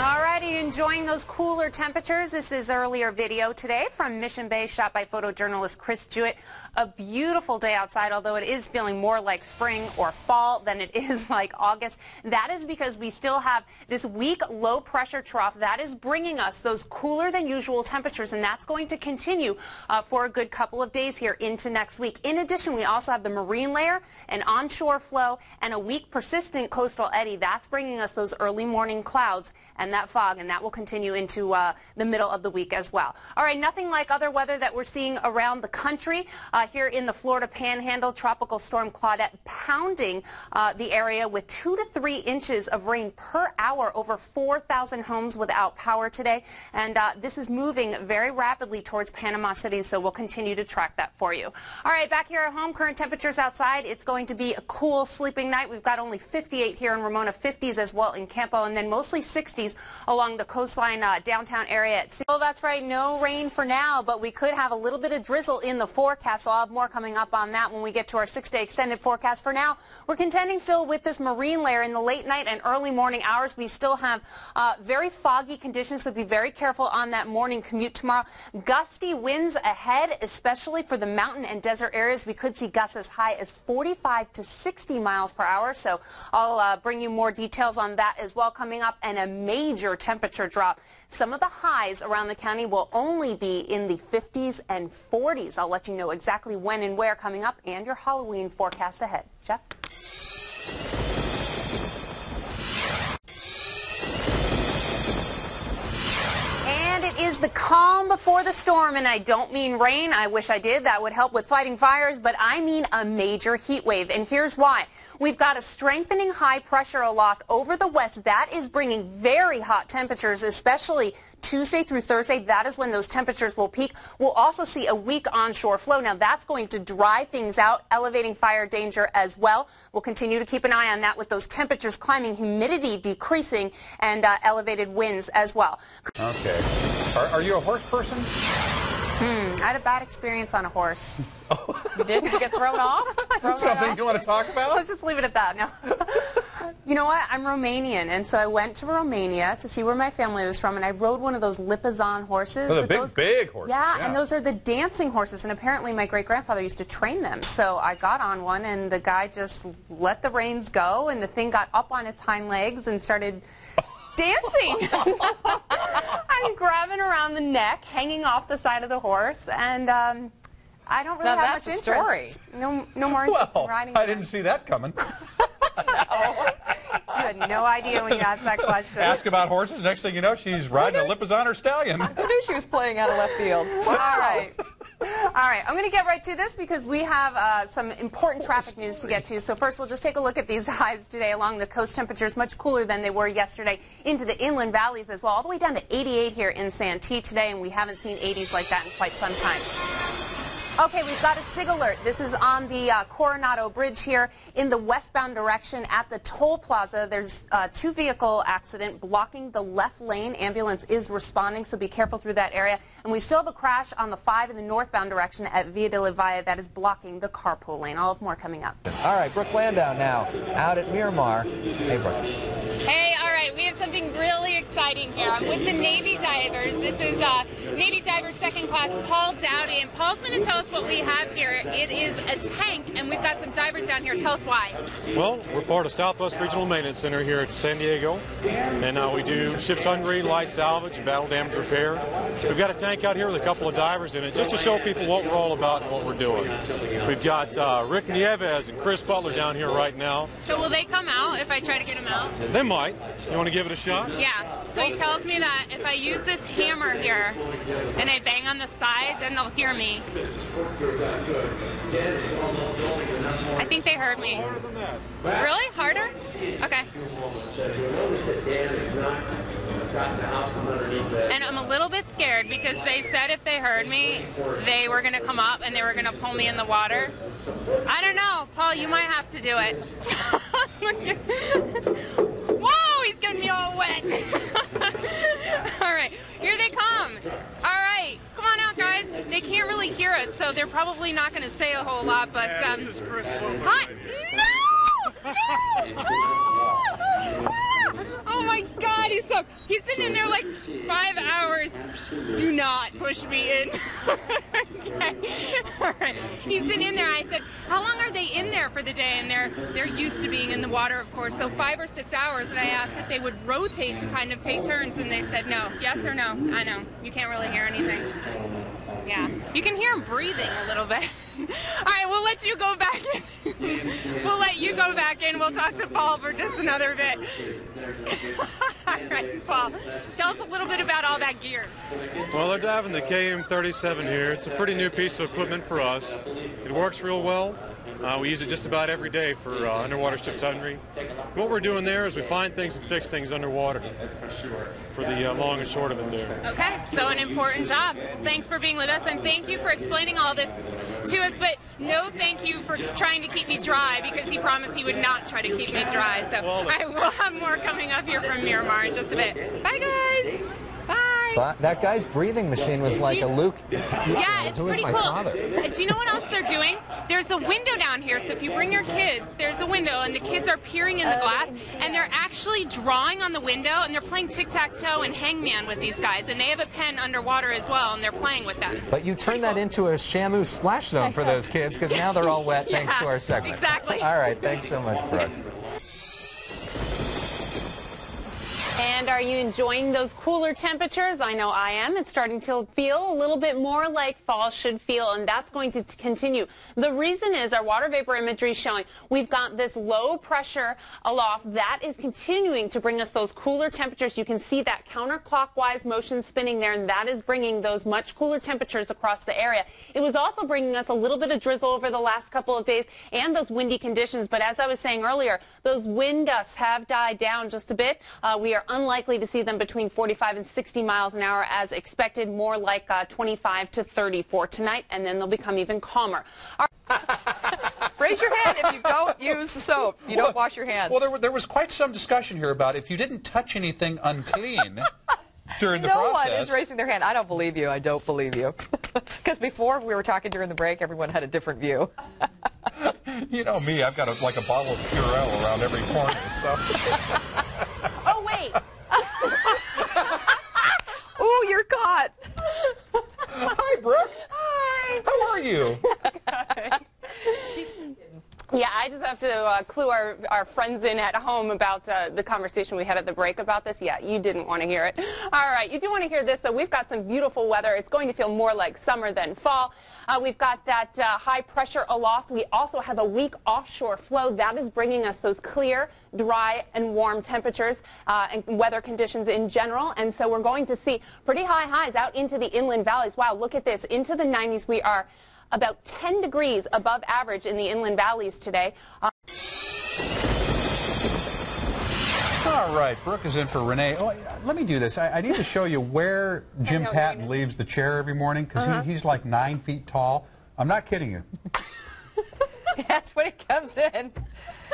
Alrighty, enjoying those cooler temperatures. This is earlier video today from Mission Bay, shot by photojournalist Chris Jewett. A beautiful day outside, although it is feeling more like spring or fall than it is like August. That is because we still have this weak low pressure trough that is bringing us those cooler than usual temperatures, and that's going to continue for a good couple of days here into next week. In addition, we also have the marine layer, an onshore flow, and a weak persistent coastal eddy. That's bringing us those early morning clouds and that fog, and that will continue into the middle of the week as well. All right, nothing like other weather that we're seeing around the country. Here in the Florida Panhandle, Tropical Storm Claudette pounding the area with 2 to 3 inches of rain per hour, over 4,000 homes without power today. And this is moving very rapidly towards Panama City, so we'll continue to track that for you. All right, back here at home, current temperatures outside, it's going to be a cool sleeping night. We've got only 58 here in Ramona, 50s as well in Campo, and then mostly 60s along the coastline downtown area. Well, that's right, no rain for now, but we could have a little bit of drizzle in the forecast. So I'll have more coming up on that when we get to our 6-day extended forecast. For now, we're contending still with this marine layer in the late night and early morning hours. We still have very foggy conditions, so be very careful on that morning commute tomorrow. Gusty winds ahead, especially for the mountain and desert areas. We could see gusts as high as 45 to 60 miles per hour, so I'll bring you more details on that as well coming up, and a major temperature drop. Some of the highs around the county will only be in the 50s and 40s. I'll let you know exactly when and where coming up, and your Halloween forecast ahead. Jeff? And it is the calm before the storm, and I don't mean rain. I wish I did. That would help with fighting fires, but I mean a major heat wave, and here's why. We've got a strengthening high pressure aloft over the west. That is bringing very hot temperatures, especially Tuesday through Thursday. That is when those temperatures will peak. We'll also see a weak onshore flow. Now, that's going to dry things out, elevating fire danger as well. We'll continue to keep an eye on that with those temperatures climbing, humidity decreasing, and elevated winds as well. Okay. Are you a horse person? I had a bad experience on a horse. You did? Did you get thrown off? Something you want to talk about? Let's just leave it at that now. You know what? I'm Romanian, and so I went to Romania to see where my family was from, and I rode one of those Lipizan horses. Oh, the big horses. Yeah, and those are the dancing horses, and apparently my great-grandfather used to train them. So I got on one, and the guy just let the reins go, and the thing got up on its hind legs and started dancing. I'm grabbing around the neck, hanging off the side of the horse, and I don't really have much interest. Story. No more interest in riding. I didn't see that coming. You had no idea when you asked that question. Ask about horses. Next thing you know, she's riding a Lipizan or stallion. Who knew she was playing out of left field? Wow. All right, I'm going to get right to this because we have some important traffic news to get to. So first, we'll just take a look at these highs today along the coast. Temperatures much cooler than they were yesterday into the inland valleys as well, all the way down to 88 here in Santee today, and we haven't seen 80s like that in quite some time. Okay, we've got a SIG alert. This is on the Coronado Bridge here in the westbound direction at the toll plaza. There's a 2-vehicle accident blocking the left lane. Ambulance is responding, so be careful through that area. And we still have a crash on the 5 in the northbound direction at Via de la Valle that is blocking the carpool lane. I'll have more coming up. All right, Brooke Landau now out at Miramar. Hey, Brooke. Hey, all right, we have something really exciting here. I'm with the Navy divers. This is Navy diver second class Paul Dowdy, and Paul's going to tell us what we have here. It is a tank, and we've got some divers down here. Tell us why. Well, we're part of Southwest Regional Maintenance Center here at San Diego, and we do ship's ungrade, light salvage, and battle damage repair. We've got a tank out here with a couple of divers in it just to show people what we're all about and what we're doing. We've got Rick Nieves and Chris Butler down here right now. So will they come out if I try to get them out? They might. You want to give it a shot? Yeah. So he tells me that if I use this hammer here and I bang on the side, then they'll hear me. I think they heard me. Harder than that. Really? Harder? Okay. And I'm a little bit scared because they said if they heard me, they were going to come up and they were going to pull me in the water. I don't know. Paul, you might have to do it. Whoa, he's getting me all wet. All right, here they come. All right, come on out, guys. They can't really hear us, so they're probably not going to say a whole lot, but... Hi! No! No! Oh my God, he's been been in there like 5 hours. Do not push me in. Okay. All right. He's been in there. I said, how long are they in there for the day? And they're used to being in the water, of course, so 5 or 6 hours. And I asked if they would rotate to kind of take turns, and they said no. Yes or no? I know. You can't really hear anything. Yeah. You can hear him breathing a little bit. All right, we'll let you go back in. We'll let you go back in. We'll talk to Paul for just another bit. All right, Paul, tell us a little bit about all that gear. Well, they're diving the KM37 here. It's a pretty new piece of equipment for us. It works real well. We use it just about every day for underwater ship sundry. What we're doing there is we find things and fix things underwater for the long and short of it there. Okay, so an important job. Thanks for being with us, and thank you for explaining all this to us, but no thank you for trying to keep me dry, because he promised he would not try to keep me dry. So I will have more coming up here from Miramar in just a bit. Bye, guys. Bye. But that guy's breathing machine was like a Luke. Yeah, it's who is pretty my cool. father? Do you know what else they're doing? There's a window down here, so if you bring your kids, there's a window, and the kids are peering in the glass, and they're actually drawing on the window, and they're playing tic-tac-toe and hangman with these guys, and they have a pen underwater as well, and they're playing with them. But you turned that into a Shamu splash zone for those kids, because now they're all wet thanks to our segment. Exactly. All right, thanks so much, Brooke. And are you enjoying those cooler temperatures? I know I am. It's starting to feel a little bit more like fall should feel, and that's going to continue. The reason is our water vapor imagery is showing we've got this low pressure aloft that is continuing to bring us those cooler temperatures. You can see that counterclockwise motion spinning there, and that is bringing those much cooler temperatures across the area. It was also bringing us a little bit of drizzle over the last couple of days and those windy conditions, but as I was saying earlier, those wind gusts have died down just a bit. We are unlikely to see them between 45 and 60 miles an hour as expected, more like 25 to 30 for tonight, and then they'll become even calmer. Raise your hand if you don't use the soap. You don't wash your hands. Well, there was quite some discussion here about if you didn't touch anything unclean during the No process. one is raising their hand. I don't believe you. I don't believe you. Because before we were talking during the break, everyone had a different view. You know me, I've got like a bottle of Purell around every corner. So. Oh, wait. Ooh, you're caught. Hi, Brooke. Hi. How are you? Yeah, I just have to clue our friends in at home about the conversation we had at the break about this. Yeah, you didn't want to hear it. All right, you do want to hear this, though. We've got some beautiful weather. It's going to feel more like summer than fall. We've got that high pressure aloft. We also have a weak offshore flow. That is bringing us those clear, dry, and warm temperatures and weather conditions in general. And so we're going to see pretty high highs out into the inland valleys. Wow, look at this. Into the 90s, we are about 10 degrees above average in the inland valleys today. All right, Brooke is in for Renee. Oh, let me do this. I need to show you where Jim Patton leaves the chair every morning, because he's like 9 feet tall. I'm not kidding you. That's when it comes in.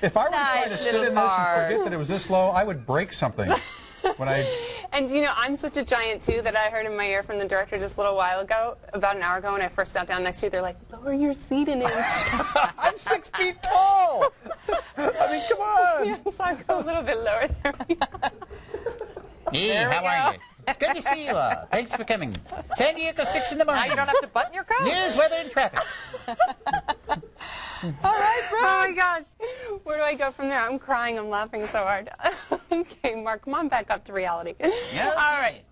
If I were trying to sit in this and forget that it was this low, I would break something. And, you know, I'm such a giant, too, that I heard in my ear from the director just a little while ago, about an hour ago, when I first sat down next to you, they're like, lower your seat an inch. I'm 6 feet tall. I mean, come on. Yeah, so I go a little bit lower there. Hey, how are you? It's good to see you all. Thanks for coming. San Diego, 6 in the morning. Now you don't have to button your coat. News, weather, and traffic. All right, bro. Oh, my gosh. Where do I go from there? I'm crying. I'm laughing so hard. Okay, Mark, come on back up to reality. Yeah. All right.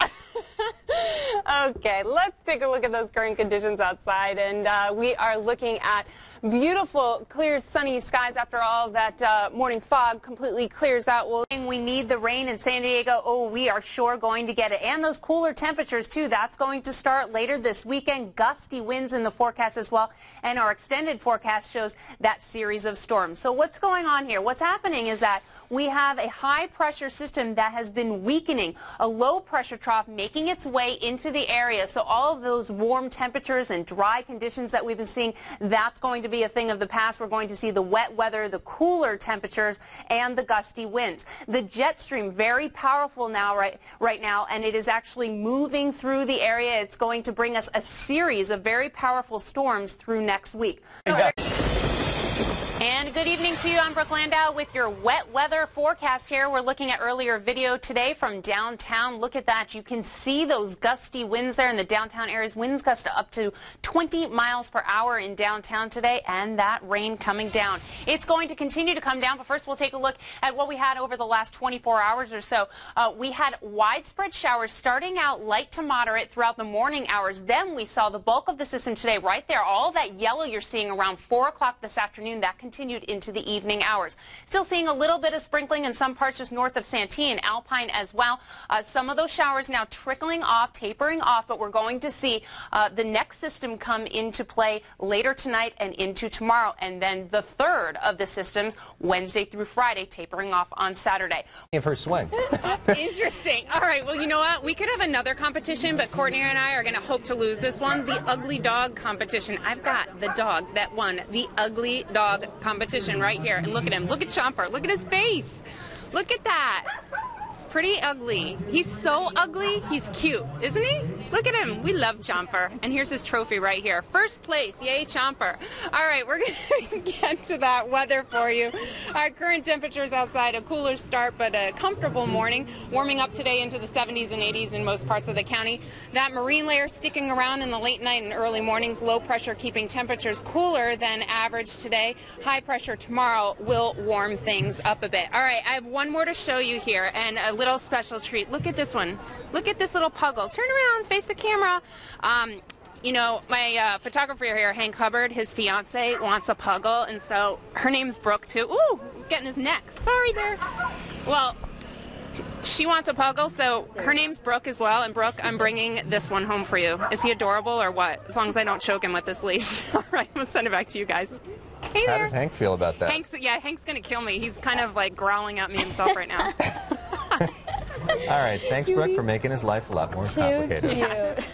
Okay, let's take a look at those current conditions outside. And we are looking at beautiful, clear, sunny skies after all that morning fog completely clears out. Well, we need the rain in San Diego. Oh, we are sure going to get it. And those cooler temperatures, too. That's going to start later this weekend. Gusty winds in the forecast as well. And our extended forecast shows that series of storms. So what's going on here? What's happening is that we have a high-pressure system that has been weakening, a low-pressure trough making its way into the area. So all of those warm temperatures and dry conditions that we've been seeing, that's going to be a thing of the past. We're going to see the wet weather, the cooler temperatures, and the gusty winds. The jet stream, very powerful now, right now, and it is actually moving through the area. It's going to bring us a series of very powerful storms through next week. And good evening to you. I'm Brooke Landau with your wet weather forecast here. We're looking at earlier video today from downtown. Look at that. You can see those gusty winds there in the downtown areas. Winds gust up to 20 miles per hour in downtown today, and that rain coming down. It's going to continue to come down, but first we'll take a look at what we had over the last 24 hours or so. We had widespread showers starting out light to moderate throughout the morning hours. Then we saw the bulk of the system today right there. All that yellow you're seeing around 4 o'clock this afternoon, that continued into the evening hours. Still seeing a little bit of sprinkling in some parts just north of Santee and Alpine as well. Some of those showers now trickling off, tapering off, but we're going to see the next system come into play later tonight and into tomorrow. And then the third of the systems, Wednesday through Friday, tapering off on Saturday. Of her swing. Interesting. All right, well, you know what? We could have another competition, but Courtney and I are going to hope to lose this one, the ugly dog competition. I've got the dog that won the ugly dog competition right here. And look at him. Look at Chomper. Look at his face. Look at that. It's pretty ugly. He's so ugly, he's cute, isn't he? Look at him. We love Chomper. And here's his trophy right here. First place. Yay, Chomper. All right, we're going to get to that weather for you. Our current temperatures outside, a cooler start, but a comfortable morning. Warming up today into the 70s and 80s in most parts of the county. That marine layer sticking around in the late night and early mornings. Low pressure keeping temperatures cooler than average today. High pressure tomorrow will warm things up a bit. All right, I have one more to show you here, and a little special treat. Look at this one. Look at this little puggle. Turn around, face the camera. You know, my photographer here, Hank Hubbard, his fiance wants a puggle, and so her name's Brooke too. Ooh, getting his neck. Sorry there. Well, she wants a puggle, so her name's Brooke as well. And Brooke, I'm bringing this one home for you. Is he adorable or what? As long as I don't choke him with this leash. All right, I'm gonna send it back to you guys. Hey there. How does Hank feel about that? Hank's gonna kill me. He's kind of like growling at me himself right now. All right, thanks, Brooke, for making his life a lot more complicated. Cute.